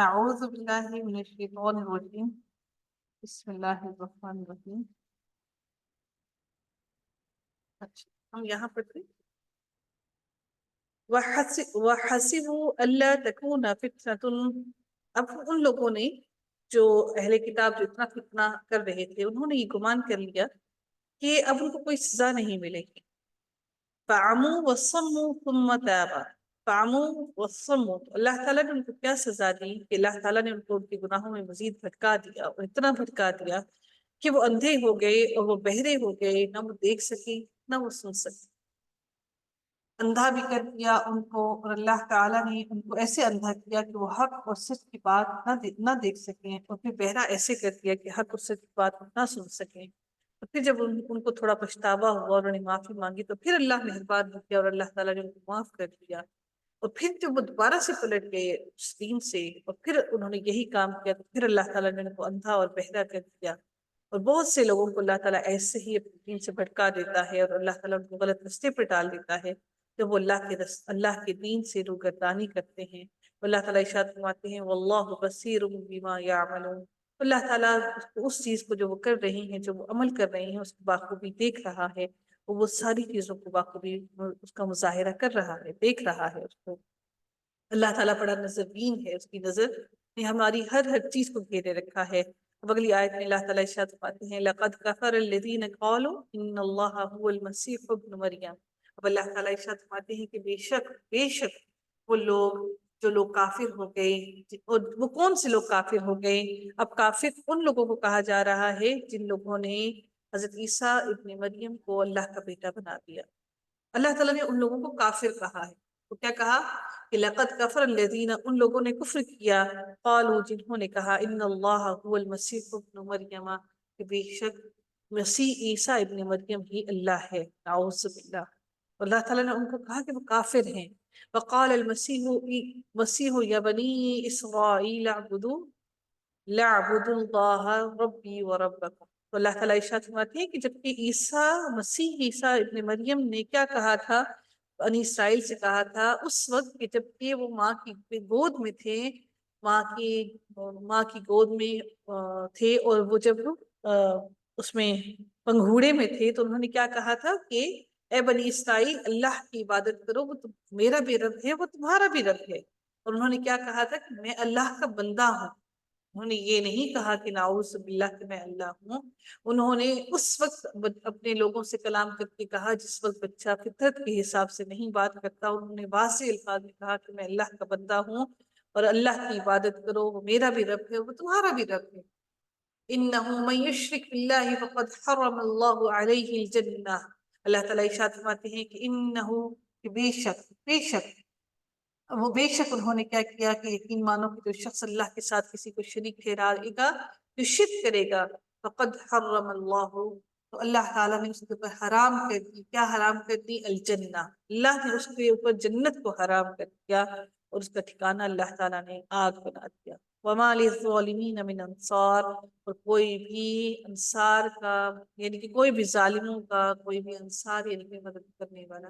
اعوذ باللہ من الشیطان الرجیم بسم اللہ الرحمن الرحیم۔ اچھا، ہم یہاں پڑھتے وَحَسِبُوا أَلَّا تَكُونَ فِتْنَةٌ۔ اب ان لوگوں نے جو اہل کتاب جو اتنا فتنہ کر رہے تھے، انہوں نے یہ گمان کر لیا کہ اب ان کو کوئی سزا نہیں ملے گی۔ فَعَمُوا وَصَمُّوا ثُمَّ تَابَ۔ فَعَمُوا وَصَمُّوا، تو اللہ تعالیٰ نے ان کو کیا سزا دی کہ اللہ تعالیٰ نے ان کو ان کے گناہوں میں مزید بھٹکا دیا، اور اتنا بھٹکا دیا کہ وہ اندھے ہو گئے اور وہ بہرے ہو گئے، نہ وہ دیکھ سکے نہ وہ سن سکے۔ اندھا بھی کر دیا ان کو، اور اللہ تعالیٰ نے ان کو ایسے اندھا کیا کہ وہ حق اور سچ کی بات نہ دیکھ سکیں، اور پھر بہرا ایسے کر دیا کہ حق اور سچ کی بات نہ سن سکیں۔ اور پھر جب ان کو تھوڑا پچھتاوا ہوا اور انہوں نے معافی مانگی تو پھر اللہ مہربان ہو گیا اور اللہ تعالیٰ نے ان کو معاف کر دیا۔ اور پھر جب وہ دوبارہ سے پلٹ گئے اس دین سے اور پھر انہوں نے یہی کام کیا تو پھر اللہ تعالیٰ نے ان کو اندھا اور بہرا کر دیا۔ اور بہت سے لوگوں کو اللہ تعالیٰ ایسے ہی اپنے دین سے بھٹکا دیتا ہے، اور اللہ تعالیٰ ان کو غلط رستے پہ ڈال دیتا ہے جب وہ اللہ کے دین سے روگردانی کرتے ہیں۔ اللہ تعالیٰ ارشاد فرماتے ہیں واللہ بصیر بما یعملون، اللہ تعالیٰ اس چیز کو جو وہ کر رہے ہیں، جو وہ عمل کر رہے ہیں، اس کو بخوبی دیکھ رہا ہے، وہ ساری چیزوں کو بخوبی اس کا مظاہرہ کر رہا ہے، دیکھ رہا ہے اس کو۔ اللہ تعالیٰ بڑا نظر بین ہے، اس کی نظر نے ہماری ہر چیز کو گھیرے رکھا ہے۔ اب اگلی آیت میں اللہ تعالیٰ ارشاد فرماتے ہیں لَقَدْ كَفَرَ الَّذِينَ قَالُوا إِنَّ اللَّهَ هُوَ الْمَسِيحُ ابْنُ مَرْيَمَ۔ اب اللہ تعالیٰ ارشاد فرماتے ہیں کہ بے شک وہ لوگ جو لوگ کافر ہو گئے، اور وہ کون سے لوگ کافر ہو گئے؟ اب کافر ان لوگوں کو کہا جا رہا ہے جن لوگوں نے حضرت عیسیٰ ابن مریم کو اللہ کا بیٹا بنا دیا۔ اللہ تعالیٰ نے ان لوگوں کو کافر کہا ہے، تو کیا کہا کہ لَقَدْ كَفَرَ الَّذِينَ، ان لوگوں نے کفر کیا، قالوا جنہوں نے کہا ان اللہ هو المسیح ابن مریم، کہ بے شک مسیح عیسیٰ ابن مریم ہی اللہ ہے، نعوذ باللہ۔ اللہ تعالیٰ نے ان کو کہا کہ وہ کافر ہیں۔ وقال مسیح یا بنی اسرائیل اعبدوا اللہ ربی و ربکم۔ تو اللہ تعالیٰ ارشاد فرماتے ہیں کہ جبکہ عیسیٰ ابن مریم نے کیا کہا تھا، بنی اسرائیل سے کہا تھا اس وقت کہ جبکہ وہ ماں کی گود میں تھے، ماں کی گود میں تھے، اور وہ جب اس میں پنگھوڑے میں تھے تو انہوں نے کیا کہا تھا کہ اے بنی اسرائیل اللہ کی عبادت کرو، وہ میرا بھی رب ہے، وہ تمہارا بھی رب ہے۔ اور انہوں نے کیا کہا تھا کہ میں اللہ کا بندہ ہوں۔ انہوں نے یہ نہیں کہا کہ نعوذ باللہ کہ میں اللہ ہوں۔ انہوں نے اس وقت اپنے لوگوں سے کلام کر کے کہا جس وقت بچہ فطرت کے حساب سے نہیں بات کرتا، انہوں نے واضح الفاظ میں کہا کہ میں اللہ کا بندہ ہوں اور اللہ کی عبادت کرو، وہ میرا بھی رب ہے، وہ تمہارا بھی رب ہے۔ انہ من یشرک باللہ فقد حرم اللہ علیہ الجنہ۔ اللہ تعالیٰ ارشاد فرماتے ہیں کہ انہ، کہ بے شک وہ بے شک انہوں نے کیا کیا کہ یقین مانو کہ جو شخص اللہ کے ساتھ کسی کو شریک ٹھہرائے گا، جو شرک کرے گا، فقد حرم اللہ، تو اللہ تعالیٰ نے اس کے اوپر حرام کر دی، کیا حرام کر دی؟ الجنہ، اللہ نے اس کے اوپر جنت کو حرام کر دیا، اور اس کا ٹھکانہ اللہ تعالیٰ نے آگ بنا دیا۔ وما للظالمین من انصار، اور کوئی بھی انصار کا یعنی کہ کوئی بھی ظالموں کا کوئی بھی انصار یعنی کہ مدد کرنے والا۔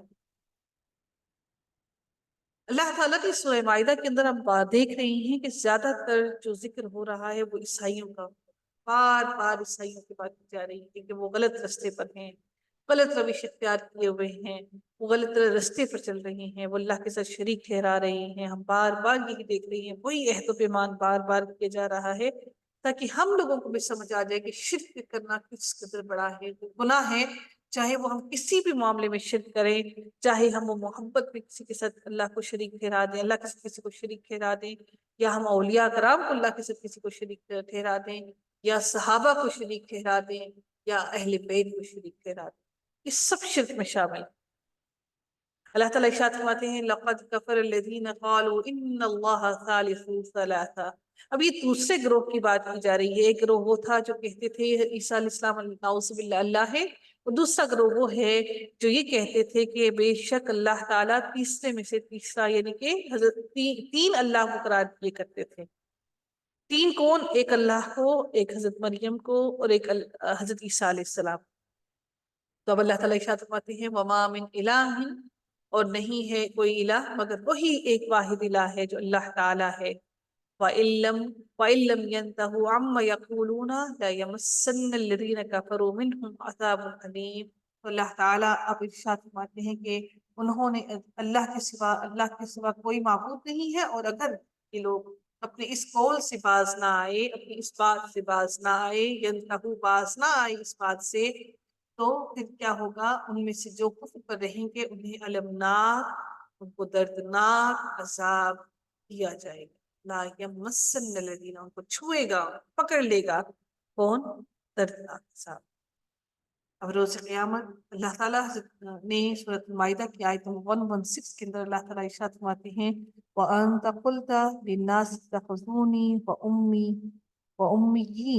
اللہ تعالیٰ کی سورہ مائدہ کے اندر ہم دیکھ رہے ہیں کہ زیادہ تر جو ذکر ہو رہا ہے وہ عیسائیوں کا، بار بار عیسائیوں کی بات کی جا رہی ہے کہ وہ غلط رستے پر ہیں، غلط روش اختیار کیے ہوئے ہیں، وہ غلط رستے پر چل رہے ہیں، وہ اللہ کے ساتھ شریک ٹھہرا رہے ہیں۔ ہم بار بار یہی دیکھ رہے ہیں، وہی عہد و پیمان بار بار کیا جا رہا ہے تاکہ ہم لوگوں کو بھی سمجھ آ جائے کہ شرک کرنا کس قدر بڑا ہے، گناہ ہے، چاہے وہ ہم کسی بھی معاملے میں شرک کریں، چاہے ہم وہ محبت میں کسی کے ساتھ اللہ کو شریک ٹھہرا دیں، اللہ کے ساتھ کسی کو شریک ٹھہرا دیں، یا ہم اولیاء کرام کو اللہ کے ساتھ کسی کو شریک ٹھہرا دیں، یا صحابہ کو شریک ٹھہرا دیں، یا اہل بیت کو شریک ٹھہرا دیں، یہ سب شرک میں شامل۔ اللہ تعالیٰ ارشاد فرماتے ہیں لَقَدْ كَفَرَ الَّذِينَ قَالُوا إِنَّ اللَّهَ ثَالِثُ ثَلَاثَةٍ۔ اب یہ دوسرے گروہ کی بات کی جا رہی ہے۔ ایک گروہ وہ تھا جو کہتے تھے عیسیٰ علیہ السلام نعوذ باللہ اللہ ہے، اور دوسرا گروہ وہ ہے جو یہ کہتے تھے کہ بے شک اللہ تعالیٰ تیسرے میں سے تیسرا، یعنی کہ تین اللہ کو قرار دیا کرتے تھے۔ تین کون؟ ایک اللہ کو، ایک حضرت مریم کو، اور ایک حضرت عیسیٰ علیہ السلام۔ تو اب اللہ تعالیٰ ارشاد فرماتے ہیں وما من الہ، اور نہیں ہے کوئی الہ مگر وہی ایک واحد الہ ہے جو اللہ تعالیٰ ہے۔ وَإِن لَّمْ يَنْتَهُوا عَمَّا يَقُولُونَ لَيَمَسَّنَّ الَّذِينَ كَفَرُوا مِنْهُمْ عَذَابٌ أَلِيمٌ۔ تو اللہ تعالیٰ اب ارشاد فرماتے ہیں کہ انہوں نے اللہ کے سوا کوئی معبود نہیں ہے، اور اگر یہ لوگ اپنے اس قول سے باز نہ آئے، اپنی اس بات سے باز نہ آئے، ینتہو باز نہ آئے اس بات سے، تو پھر کیا ہوگا؟ ان میں سے جو کفر پر رہیں گے انہیں المناک، ان کو دردناک عذاب دیا جائے گا۔ لا یمسن الذین، ان کو چھوئے گا، پکڑ لے گا کون؟ دردناک عذاب۔ اب روز قیامت اللہ تعالیٰ نے سورۃ المائدہ کی آیت 116 کے اندر اللہ تعالیٰ ارشاد فرماتے ہیں وَأَنْتَ قُلْتَ لِلنَّاسِ اتَّخِذُونِي وَأُمِّيِّ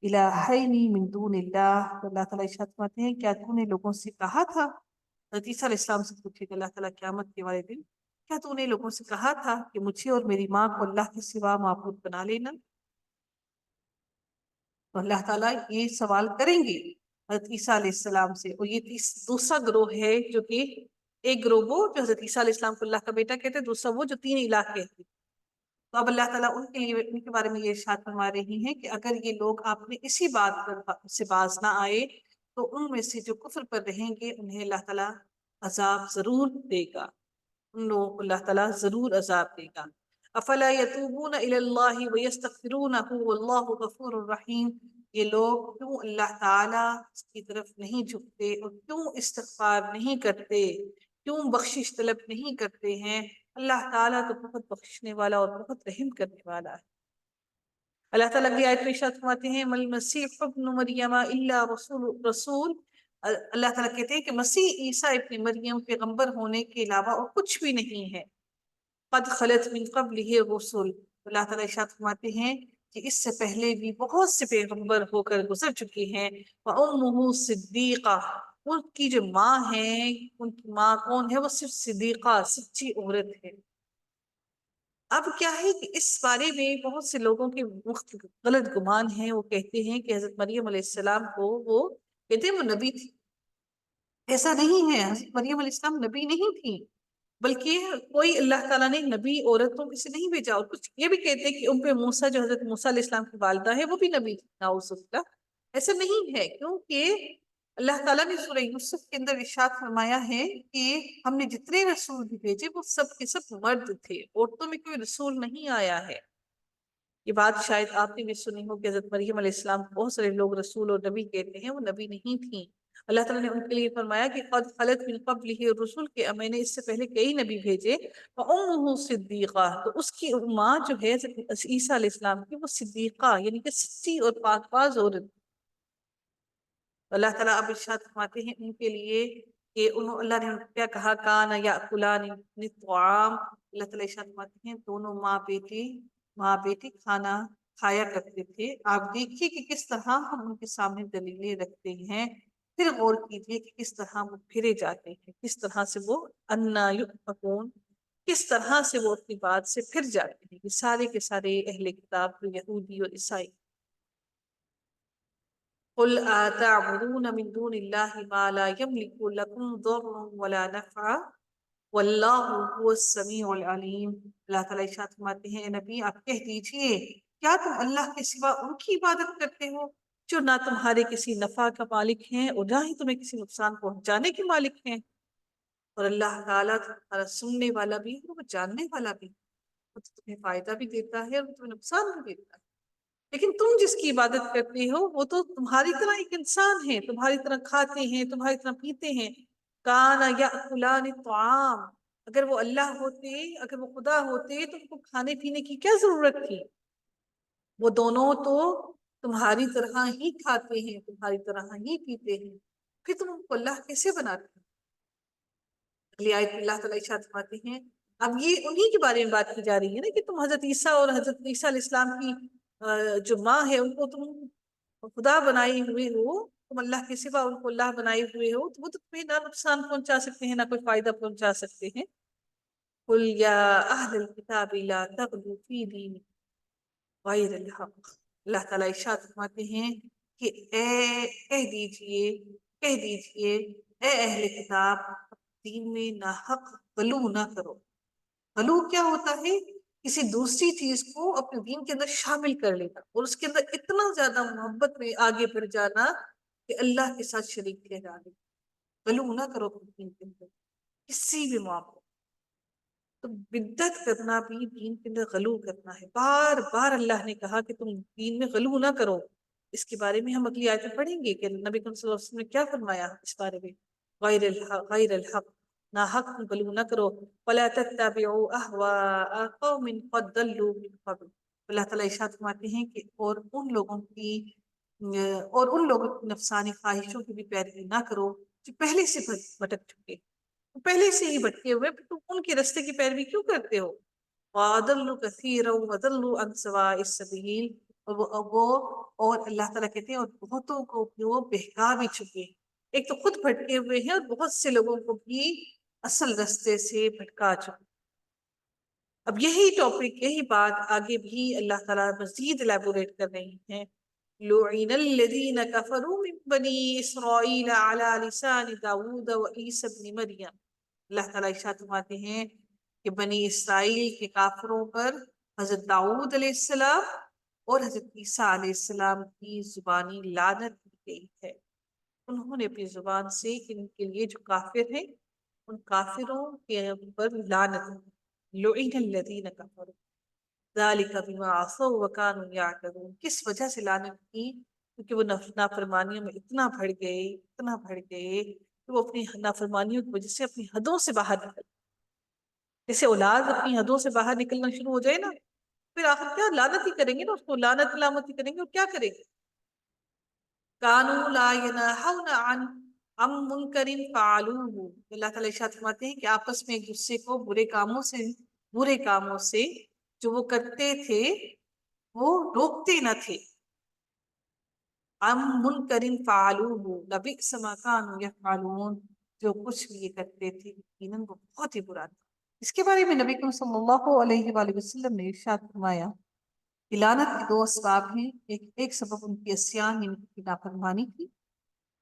إِلَٰهَيْنِ مِن دُونِ اللَّهِ۔ تو اللہ تعالیٰ ارشاد فرماتے ہیں کیا تو نے لوگوں سے کہا تھا، حضرت عیسیٰ علیہ السلام سے پوچھے گا اللہ تعالیٰ قیامت کے والے دن، کیا تو نے لوگوں سے کہا تھا کہ مجھے اور میری ماں کو اللہ کے سوا معبود بنا لینا؟ تو اللہ تعالیٰ یہ سوال کریں گے حضرت عیسیٰ علیہ السلام سے، اور یہ دوسرا گروہ ہے جو کہ ایک گروہ وہ جو حضرت عیسیٰ علیہ السلام کو اللہ کا بیٹا کہتے ہیں، دوسرا وہ جو تین الہ کہتے ہیں۔ تو اب اللہ تعالیٰ ان کے لیے ان کے بارے میں یہ ارشاد فرما رہی ہیں کہ اگر یہ لوگ آپ نے اسی بات پر سے باز نہ آئے تو ان میں سے جو کفر پر رہیں گے انہیں اللہ تعالیٰ عذاب ضرور دے گا، ان لوگوں کو اللہ تعالیٰ ضرور عذاب دے گا۔ افلا یتوبون الی اللہ ویستغفرونہ واللہ غفور الرحیم، یہ لوگ کیوں اللہ تعالیٰ کی طرف نہیں جھکتے اور کیوں استغفار نہیں کرتے، کیوں بخشش طلب نہیں کرتے ہیں؟ اللہ تعالیٰ تو بہت بخشنے والا اور بہت رحم کرنے والا ہے۔ اللہ تعالیٰ کی آیت میں ارشاد فرماتے ہیں مل مسیح ابن مریم الا رسول، اللہ تعالیٰ کہتے ہیں کہ مسیح عیسیٰ ابن مریم پیغمبر ہونے کے علاوہ اور کچھ بھی نہیں ہے۔ قد خلت من قبلہ الرسل، اللہ تعالیٰ ارشاد فرماتے ہیں کہ اس سے پہلے بھی بہت سے پیغمبر ہو کر گزر چکے ہیں۔ وَأُمُّهُ صِدِّيقَةٌ، ان کی جو ماں ہے، ان کی ماں کون ہے؟ وہ صرف صدیقہ، سچی عورت ہے۔ اب کیا ہے کہ اس بارے میں بہت سے لوگوں کے غلط گمان ہیں، وہ کہتے ہیں کہ حضرت مریم علیہ السلام کو وہ کہتے ہیں وہ نبی تھی۔ ایسا نہیں ہے، حضرت مریم علیہ السلام نبی نہیں تھی، بلکہ کوئی اللہ تعالیٰ نے نبی عورتوں میں سے نہیں بھیجا۔ اور کچھ یہ بھی کہتے ہیں کہ موسیٰ جو حضرت موسیٰ علیہ السلام کی والدہ ہے وہ بھی نبی تھی، نعوذ باللہ۔ ایسا نہیں ہے، کیونکہ اللہ تعالیٰ نے سورہ یوسف کے اندر ارشاد فرمایا ہے کہ ہم نے جتنے رسول بھی بھیجے وہ سب کے سب مرد تھے، عورتوں میں کوئی رسول نہیں آیا ہے۔ یہ بات شاید آپ نے بھی سنی ہو کہ حضرت مریم علیہ السلام کو بہت سارے لوگ رسول اور نبی کہتے ہیں، وہ نبی نہیں تھیں۔ اللہ تعالیٰ نے ان کے لیے فرمایا کہ قد خلت من قبلہ الرسل، کہ میں نے اس سے پہلے کئی نبی بھیجے۔ وَأُمُّهُ صِدِّيقَةٌ، تو اس کی ماں جو ہے عیسیٰ علیہ السلام کی، وہ صدیقہ یعنی کہ سچی اور پاک باز عورت۔ اللہ تعالیٰ اب ارشاد فرماتے ہیں ان کے لیے کہ اللہ نے کیا کہا، کان یأکلان الطعام، اللہ تعالیٰ ارشاد فرماتے ہیں دونوں ماں بیٹی کھانا کھایا کرتے تھے۔ آپ دیکھیے کہ کس طرح ہم ان کے سامنے دلیلیں رکھتے ہیں، پھر غور کیجیے کہ کس طرح وہ پھرے جاتے ہیں، کس طرح سے وہ انا یؤفکون، کس طرح سے وہ اپنی بات سے پھر جاتے ہیں۔ یہ سارے کے سارے اہل کتاب یہودی اور عیسائی۔ قل اتعبدون من دون اللہ ما لا یملک لکم ضرا ولا نفعا واللہ هو السمیع العلیم۔ اللہ تعالیٰ ارشاد فرماتے ہیں اے نبی آپ کہہ دیجئے کیا تم اللہ کے سوا ان کی عبادت کرتے ہو جو نہ تمہارے کسی نفع کا مالک ہیں اور نہ ہی تمہیں کسی نقصان پہنچانے کے مالک ہیں؟ اور اللہ تعالیٰ تمہارا سننے والا بھی ہے، وہ جاننے والا بھی ہے، وہ تمہیں فائدہ بھی دیتا ہے اور تمہیں نقصان بھی دیتا ہے۔ لیکن تم جس کی عبادت کرتے ہو وہ تو تمہاری طرح ایک انسان ہے، تمہاری طرح کھاتے ہیں، تمہاری طرح پیتے ہیں۔ کانا یأکلان الطعام، اگر وہ اللہ ہوتے، اگر وہ خدا ہوتے تو ان کو کھانے پینے کی کیا ضرورت تھی؟ وہ دونوں تو تمہاری طرح ہی کھاتے ہیں، تمہاری طرح ہی پیتے ہیں، پھر تم ان کو اللہ کیسے بناتے ہیں؟ اگلی آیت میں اللہ تعالیٰ ارشاد فرماتے ہیں، اب یہ انہی کے بارے میں بات کی جا رہی ہے نا کہ تم حضرت عیسیٰ اور حضرت عیسیٰ علیہ السلام کی جو ماں ہے ان کو تم خدا بنائے ہوئے ہو، تم اللہ کے سوا ان کو اللہ بنائے ہوئے ہو، تو وہ تو تمہیں نہ نقصان پہنچا سکتے ہیں نہ کوئی فائدہ پہنچا سکتے ہیں۔ قل یا اہل الکتاب لا تغلوا فی دینکم غیر الحق، اللہ تعالیٰ ارشاد فرماتے ہیں کہ کہہ دیجئے اے اہل کتاب دین میں ناحق غلو نہ کرو۔ غلو کیا ہوتا ہے؟ کسی دوسری چیز کو اپنے دین کے اندر شامل کر لینا اور اس کے اندر اتنا زیادہ محبت میں آگے بڑھ جانا کہ اللہ کے ساتھ شریک ٹھہرا دے. غلو نہ کرو اپنے دین کے اندر کسی بھی معاملے. تو بدعت کرنا بھی دین کے اندر غلو کرنا ہے. بار بار اللہ نے کہا کہ تم دین میں غلو نہ کرو. اس کے بارے میں ہم اگلی آیتیں پڑھیں گے کہ نبی صلی اللہ علیہ وسلم نے کیا فرمایا اس بارے میں. غیر الحق ناحق غلو نہ کرو. وَلَا تَتَّبِعُوا أَهْوَاءَ قَوْمٍ قَدْ ضَلُّوا مِن قَبْلُ. اللہ تعالیٰ ارشاد فرماتے ہیں کہ اور ان لوگوں کی نفسانی خواہشوں کی بھی پیروی نہ کرو جو پہلے سے بھٹک چکے. پہلے سے ہی بھٹکے ہوئے تم ان کے راستے کی پیروی کیوں کرتے ہو. وَأَضَلُّوا كَثِيرًا وَضَلُّوا عَنْ سَوَاءِ السَّبِيلِ. اور اللہ تعالیٰ کہتے ہیں اور بہتوں کو وہ بہکا بھی چکے. ایک تو خود بھٹکے ہوئے ہیں اور بہت سے لوگوں کو بھی اصل راستے سے بھٹکا چکے. اب یہی ٹاپک یہی بات آگے بھی اللہ تعالیٰ مزید الیبوریٹ کر رہی ہیں. لعن الذین کفروا من بنی اسرائیل علی لسان داود و عیسی ابن مریم. اللہ تعالیٰ ارشاد فرماتے ہیں کہ بنی اسرائیل کے کافروں پر حضرت داؤد علیہ السلام اور حضرت عیسیٰ علیہ السلام کی زبانی لعنت کی گئی ہے. انہوں نے اپنی زبان سے ان کے لیے جو کافر ہیں ان کافروں کے اوپر لعنت. لعن الذین کفروا ذالک بما عصوا وکانوا یعتدون. کس وجہ سے لعنت کی؟ کیونکہ وہ نافرمانیوں میں اتنا بڑھ گئے کہ وہ اپنی نافرمانیوں کی وجہ سے اپنی حدوں سے باہر نکل. جیسے اولاد اپنی حدوں سے باہر نکلنا شروع ہو جائے نا پھر آخر کیا لعنت ہی کریں گے نا، اس کو لعنت علامت ہی کریں گے. اور کیا کریں گے؟ کانوا لا یناہون عن منکر فعلوہ. اللہ تعالیٰ ارشاد فرماتے ہیں کہ آپس میں ایک دوسرے کو برے کاموں سے جو وہ کرتے تھے وہ روکتے نہ تھے. منکر فعلوہ لبئس ما کانوا یفعلون. جو کچھ بھی یہ کرتے تھے یقیناً وہ بہت ہی برا تھا. اس کے بارے میں نبی صلی اللہ علیہ وآلہ وسلم نے ارشاد فرمایا کہ لعنت کے دو اسباب ہیں. ایک سبب ان کی عصیان یعنی کی نافرمانی کی،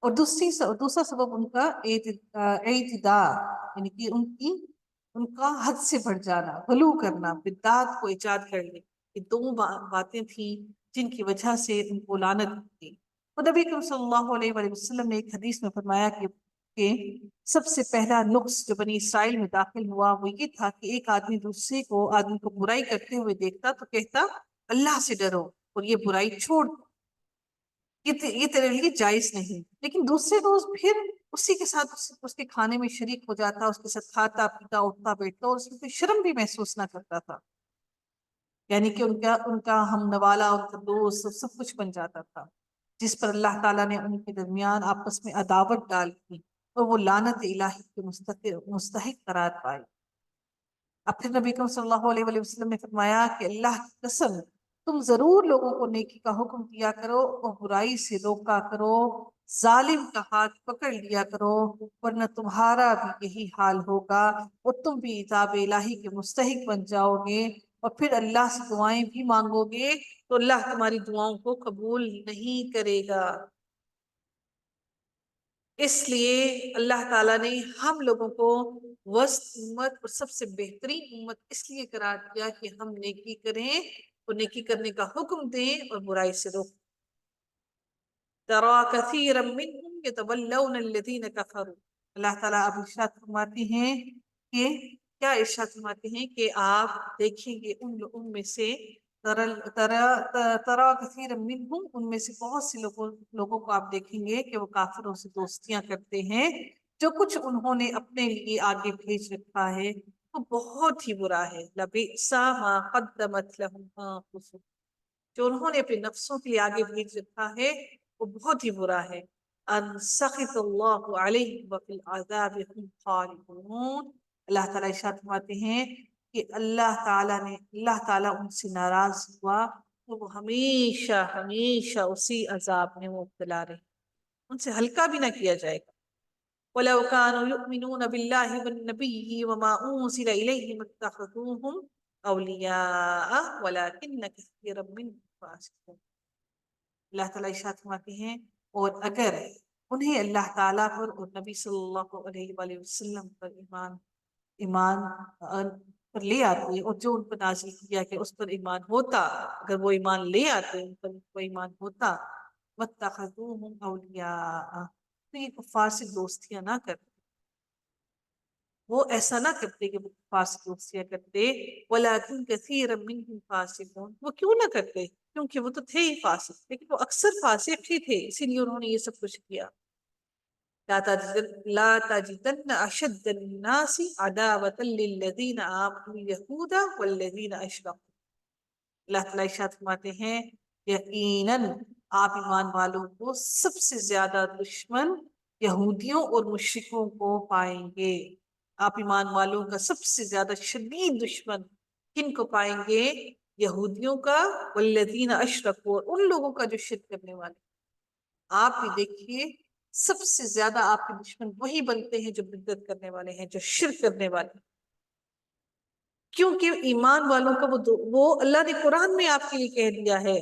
اور دوسرا سبب ان کا اعتداء یعنی کہ ان کا حد سے بڑھ جانا، غلو کرنا، بدعت کو ایجاد کر لے. یہ دو باتیں تھیں جن کی وجہ سے ان کو لعنت دی. اور نبی صلی اللہ علیہ وآلہ وسلم نے ایک حدیث میں فرمایا کہ سب سے پہلا نقص جو بنی اسرائیل میں داخل ہوا وہ یہ تھا کہ ایک آدمی دوسرے آدمی کو برائی کرتے ہوئے دیکھتا تو کہتا اللہ سے ڈرو اور یہ برائی چھوڑ دو، یہ تیرے لیے جائز نہیں. لیکن دوسرے روز پھر اسی کے ساتھ اس کے کھانے میں شریک ہو جاتا، اس کے ساتھ کھاتا پیتا اٹھتا بیٹھتا اور اس میں کوئی شرم بھی محسوس نہ کرتا تھا. یعنی کہ ان کا ہم نوالا، ان کا دوست سب کچھ بن جاتا تھا، جس پر اللہ تعالیٰ نے ان کے درمیان آپس میں عداوت ڈال دی اور وہ لعنت الہی کے مستحق قرار پائے. اب پھر نبی صلی اللہ علیہ وسلم نے فرمایا کہ اللہ کی قسم تم ضرور لوگوں کو نیکی کا حکم دیا کرو اور برائی سے روکا کرو، ظالم کا ہاتھ پکڑ لیا کرو، ورنہ تمہارا بھی یہی حال ہوگا اور تم بھی عذاب الہی کے مستحق بن جاؤ گے. اور پھر اللہ سے دعائیں بھی مانگو گے تو اللہ تمہاری دعاؤں کو قبول نہیں کرے گا. اس لیے اللہ تعالیٰ نے ہم لوگوں کو وسط امت اور سب سے بہترین امت اس لیے قرار دیا کہ ہم نیکی کریں اور نیکی کرنے کا حکم دیں اور برائی سے روکیں. ترى كثيرا منهم يتولون الذين كفروا. اللہ تعالیٰ اب ارشاد فرماتے ہیں کہ کیا ارشاد فرماتے ہیں کہ آپ دیکھیں گے ان میں سے ترى كثيرا منهم ان میں سے بہت سے لوگوں کو آپ دیکھیں گے کہ وہ کافروں سے دوستیاں کرتے ہیں. جو کچھ انہوں نے اپنے لیے آگے بھیج رکھا ہے وہ بہت ہی برا ہے. لبئس ما قدمت لهم انفسهم. جو انہوں نے اپنے نفسوں کے لیے آگے بھیج رکھا ہے وہ بہت ہی برا ہے. ان سخط اللہ علیہم وفی العذاب هم خالدون. اللہ تعالیٰ ارشاد فرماتے ہیں کہ اللہ تعالیٰ ان سے ناراض ہوا تو وہ ہمیشہ ہمیشہ اسی عذاب میں مبتلا رہے، ان سے ہلکا بھی نہ کیا جائے گا. وَلَوْ كَانُوا يُؤْمِنُونَ بِاللَّهِ وَالنَّبِيِّ وَمَا أُنزِلَ إِلَيْهِمْ اتَّخَذُوهُمْ أَوْلِيَاءَ وَلَكِنَّ كَثِيرًا مِّنْهُمْ فَاسِقُونَ. اللہ تعالیٰ ارشاد فرماتے ہیں اور اگر انہیں اللہ تعالیٰ پر اور نبی صلی اللہ علیہ وآلہ وسلم پر ایمان پر لے آتے اور جو ان پر نازل کیا کہ اس پر ایمان ہوتا، اگر وہ ایمان لے آتے ان پر وہ ایمان ہوتا، وَاتَّخَذُوهُمْ أَوْلِيَاءَ، تو یہ کفار سے دوستیاں نہ کرتے، وہ ایسا نہ کرتے کہ وہ کفار سے دوستیاں کرتے، وَلَكِنْ كَثِيرًا مِّنْهُمْ فَاسِقُونَ، وہ کیوں نہ کرتے کیونکہ وہ تو تھے ہی فاسق، لیکن وہ اکثر فاسق ہی تھے، اسی لیے انہوں نے یہ سب کچھ کیا۔ لا تجدن اشد الناس عداوة للذین آمنوا اليہود والذین اشرکوا، اللہ تعالیٰ ارشاد فرماتے ہیں یقیناً آپ ایمان والوں کو سب سے زیادہ دشمن یہودیوں اور مشرکوں کو پائیں گے، آپ ایمان والوں کا سب سے زیادہ شدید دشمن کن کو پائیں گے؟ یہودیوں کا، والذین اشرکوا، اور ان لوگوں کا جو شرک کرنے والے، آپ بھی دیکھیے سب سے زیادہ آپ کے دشمن وہی بنتے ہیں جو بدعت کرنے والے ہیں، جو شرک کرنے والے ہیں، کیونکہ ایمان والوں کا وہ اللہ نے قرآن میں آپ کے لیے کہہ دیا ہے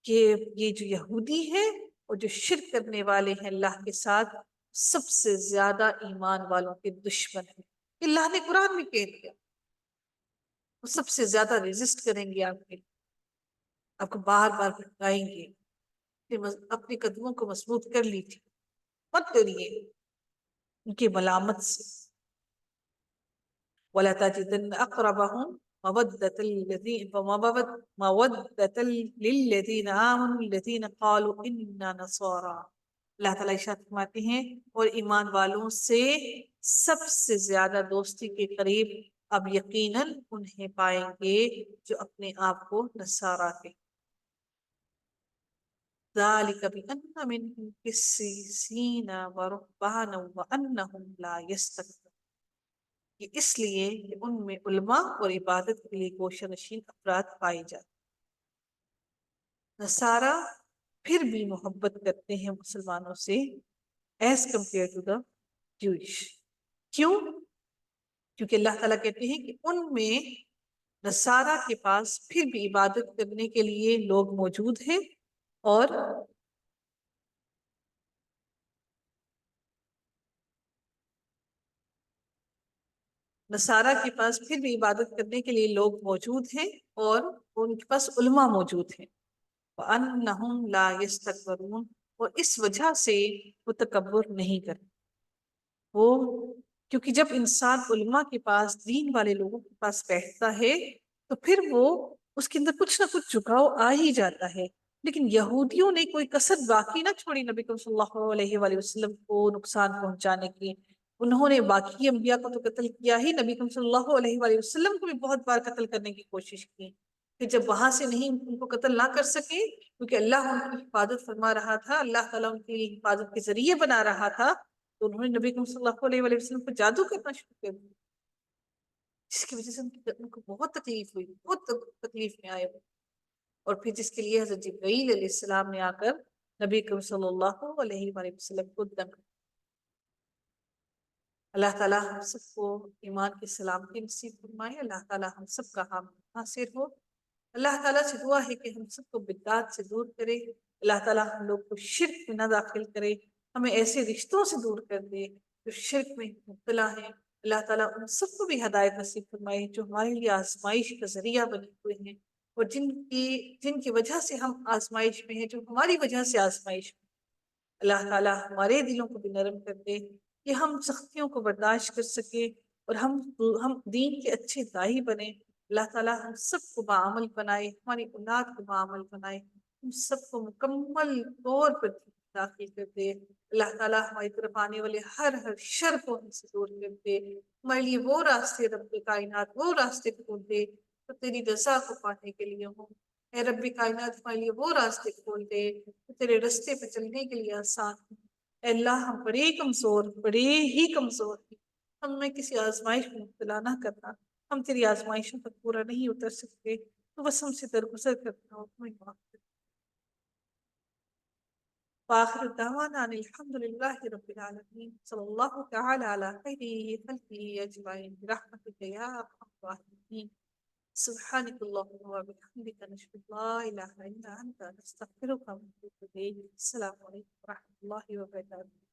کہ یہ جو یہودی ہے اور جو شرک کرنے والے ہیں اللہ کے ساتھ، سب سے زیادہ ایمان والوں کے دشمن ہیں، اللہ نے قرآن میں کہہ دیا، وہ سب سے زیادہ ریزسٹ کریں گے آپ کے، آپ کو بار بار بھٹکائیں گے، اپنے قدموں کو مضبوط کر لی تھی، مت ڈریے ان کی ملامت سے۔ وَلَتَجِدَنَّ أَقْرَبَهُمْ مَوَدَّةً لِلَّذِينَ آمَنُوا الَّذِينَ قَالُوا إِنَّا نَصَارَىٰ، اللہ تعالیٰ ارشاد فرماتے ہیں اور ایمان والوں سے سب سے زیادہ دوستی کے قریب اب یقیناً انہیں پائیں گے جو اپنے آپ کو نصارہ کے، ذَلِكَ بِأَنَّ مِنْهُمْ قِسِّيسِينَ وَرُهْبَانًا وَأَنَّهُمْ لَا يَسْتَكْبِرُونَ، یہ اس لیے کہ ان میں علماء اور عبادت کے لیے گوشہ نشین افراد پائے جاتے، نصارہ پھر بھی محبت کرتے ہیں مسلمانوں سے as compare to the Jewish, کیوں؟ کیونکہ اللہ تعالیٰ کہتے ہیں کہ ان میں نصارہ کے پاس پھر بھی عبادت کرنے کے لیے لوگ موجود ہیں، اور نصارہ کے پاس پھر بھی عبادت کرنے کے لیے لوگ موجود ہیں اور ان کے پاس علماء موجود ہیں، وَأَنَّهُمْ لَا يَسْتَكْبَرُونَ، اور اس وجہ سے وہ تکبر نہیں کرتے، وہ کیونکہ جب انسان علماء کے پاس، دین والے لوگوں کے پاس بیٹھتا ہے تو پھر وہ اس کے اندر کچھ نہ کچھ جھکاؤ آ ہی جاتا ہے، لیکن یہودیوں نے کوئی کسر باقی نہ چھوڑی نبی کریم صلی اللہ علیہ وآلہ وسلم کو نقصان پہنچانے کی، انہوں نے باقی انبیاء کو تو قتل کیا ہی، نبی کریم صلی اللہ علیہ وآلہ وسلم کو بھی بہت بار قتل کرنے کی کوشش کی، پھر جب وہاں سے نہیں ان کو قتل نہ کر سکے کیونکہ اللہ ان کی حفاظت فرما رہا تھا، اللہ تعالیٰ ان کی حفاظت کے ذریعے بنا رہا تھا، تو انہوں نے نبی کریم صلی اللہ علیہ وآلہ وسلم کو جادو کرنا شروع کر دیا، جس کی وجہ سے ان کو بہت تکلیف ہوئی، بہت تکلیف میں آئے، اور پھر جس کے لیے حضرت جبرائیل علیہ السلام نے آ کر نبی کریم صلی اللہ علیہ وآلہ وسلم کو دم۔ اللہ تعالیٰ ہم سب کو ایمان کی سلامتی نصیب فرمائے، اللہ تعالیٰ ہم سب کا حامی ناصر ہو، اللہ تعالیٰ سے دعا ہے کہ ہم سب کو بدعات سے دور کرے، اللہ تعالیٰ ہم لوگ کو شرک میں نہ داخل کرے، ہمیں ایسے رشتوں سے دور کر دے جو شرک میں مبتلا ہے، اللہ تعالیٰ ان سب کو بھی ہدایت نصیب فرمائے جو ہمارے لیے آزمائش کا ذریعہ بنے ہوئے ہیں، اور جن کی وجہ سے ہم آزمائش میں ہیں، جو ہماری وجہ سے آزمائش میں، اللہ تعالیٰ ہمارے دلوں کو بھی نرم کر دے کہ ہم سختیوں کو برداشت کر سکے اور ہم دین کے اچھے داعی بنے، اللہ تعالیٰ ہم سب کو بعمل بنائے، ہماری اولاد کو بعمل بنائے، ہم سب کو مکمل طور پر داخل کر دے، اللہ تعالیٰ ہماری طرف آنے والے ہر شر کو ہم سے دور کر دے، ہمارے لیے وہ راستے رب کائنات وہ راستے کھول دے تو تیری رضا کو پانے کے لیے ہوں، اے رب کائنات ہمارے لیے وہ راستے کھول دے تو تیرے راستے پہ چلنے کے لیے آسان ہو، اے اللہ ہم بڑے ہی کمزور ہیں، ہمیں کسی آزمائش میں مبتلا نہ کرنا، ہم تیری آزمائشوں تک پورا نہیں اتر سکتے تو بس ہم سے درگزر کرنا ہو، تمہیں معاف کر۔ وآخر دعوانا ان الحمد للہ رب العالمین، صلی اللہ تعالی علی خیر خلقہ اجمعین برحمتک یا ارحم الراحمین، سبحانک اللہم وبحمدک، نشہد ان لا الہ الا انت، نستغفرک ونتوب الیک، السلام علیکم ورحمۃ اللہ وبرکاتہ۔